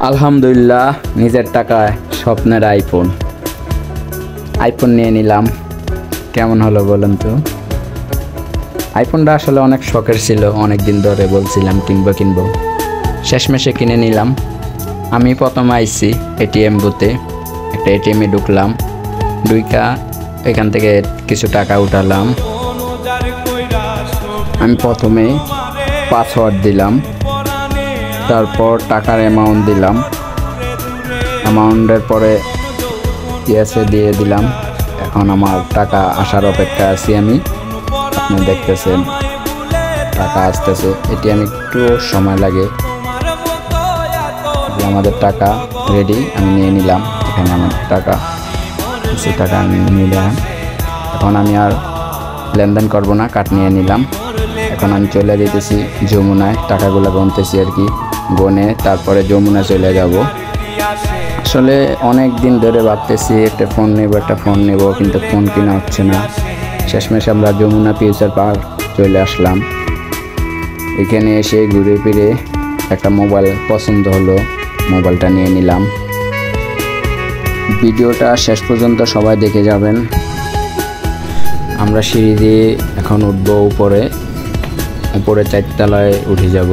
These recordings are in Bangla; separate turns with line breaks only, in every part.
আলহামদুলিল্লাহ নিজের টাকায় স্বপ্নের আইফোন নিয়ে নিলাম। কেমন হলো বলুন তো? আইফোনটা আসলে অনেক শখের ছিল, অনেক দিন ধরে বলছিলাম কিনবো। শেষমেশে কিনে নিলাম। আমি প্রথম আইছি এটিএম বুথে, একটা এটিএমে ঢুকলাম, এখান থেকে কিছু টাকা উঠালাম। আমি প্রথমে পাসওয়ার্ড দিলাম, তারপর টাকার অ্যামাউন্ট দিলাম। অ্যামাউন্টের পরে ইয়েসে দিয়ে দিলাম। এখন আমার টাকা আসার অপেক্ষা আছি আমি। আপনি দেখতেছেন টাকা আসতেছে। এটিএমে একটু সময় লাগে। আমাদের টাকা রেডি, আমি নিয়ে নিলাম। এখানে আমার কিছু টাকা নিলাম। এখন আমি আর লেনদেন করব না, কাট নিয়ে নিলাম। এখন আমি চলে যেতেছি যমুনায়, টাকাগুলো গুনতেছি আর কি, গনে তারপরে যমুনা চলে যাব। আসলে অনেক দিন ধরে ভাবতেছি একটা ফোন নেব, কিন্তু ফোন কেনা হচ্ছে না। শেষমেশ আমরা যমুনা ফিউচার পার্ক চলে আসলাম। এখানে এসে ঘুরে ফিরে একটা মোবাইল পছন্দ হলো, মোবাইলটা নিয়ে নিলাম। ভিডিওটা শেষ পর্যন্ত সবাই দেখে যাবেন। আমরা সিঁড়ি দিয়ে এখন উঠবো উপরে 4 তলায় উঠে যাব।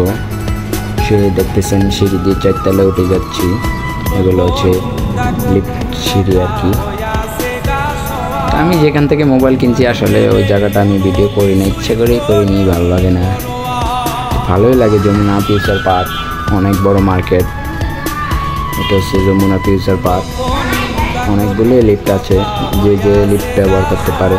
সিঁড়ি দেখতেছেন, সিঁড়ি দিয়ে 4 তলায় উঠে যাচ্ছি। এগুলো হচ্ছে লিফট সিঁড়ি আর কি। আমি যেখান থেকে মোবাইল কিনছি আসলে ওই জায়গাটা আমি ভিডিও করি না, ইচ্ছে করেই করিনি, ভালো লাগে না। ভালোই লাগে যমুনা ফিউচার পার্ক, অনেক বড় মার্কেট। এটা হচ্ছে যমুনা ফিউচার পার্ক। অনেকগুলো লিফট আছে, যে লিফট ব্যবহার করতে পারে।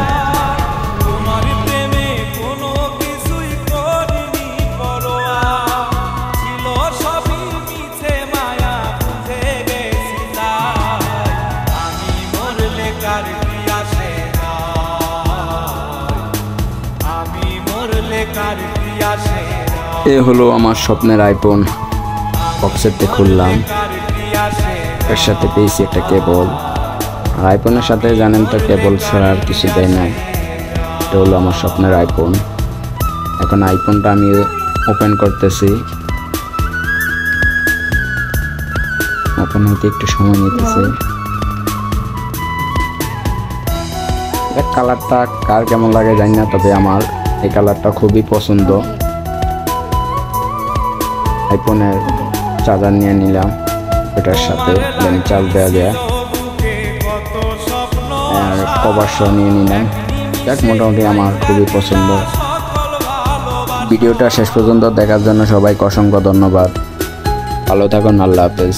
এ হলো আমার স্বপ্নের আইফোন। বক্সেরতে খুললাম, এর সাথে পেয়েছি একটা কেবল। আর আইফোনের সাথে জানেন তো কেবল ছাড়া আর কিছু দেয় না। এটা হলো আমার স্বপ্নের আইফোন। এখন আইফোনটা আমি ওপেন করতেছি। ওপেন হতে একটু সময় নিতেছে। কালারটা কার কেমন লাগে জানি না, তবে আমার এই কালারটা খুবই পছন্দ। আইফোনের চার্জার নিয়ে নিলাম, এটার সাথে চার্জ দেওয়া যায়। আর কভার সহ নিয়ে নিলাম। যাক, মোটামুটি আমার খুবই পছন্দ। ভিডিওটা শেষ পর্যন্ত দেখার জন্য সবাইকে অসংখ্য ধন্যবাদ। ভালো থাকুন, আল্লাহ হাফেজ।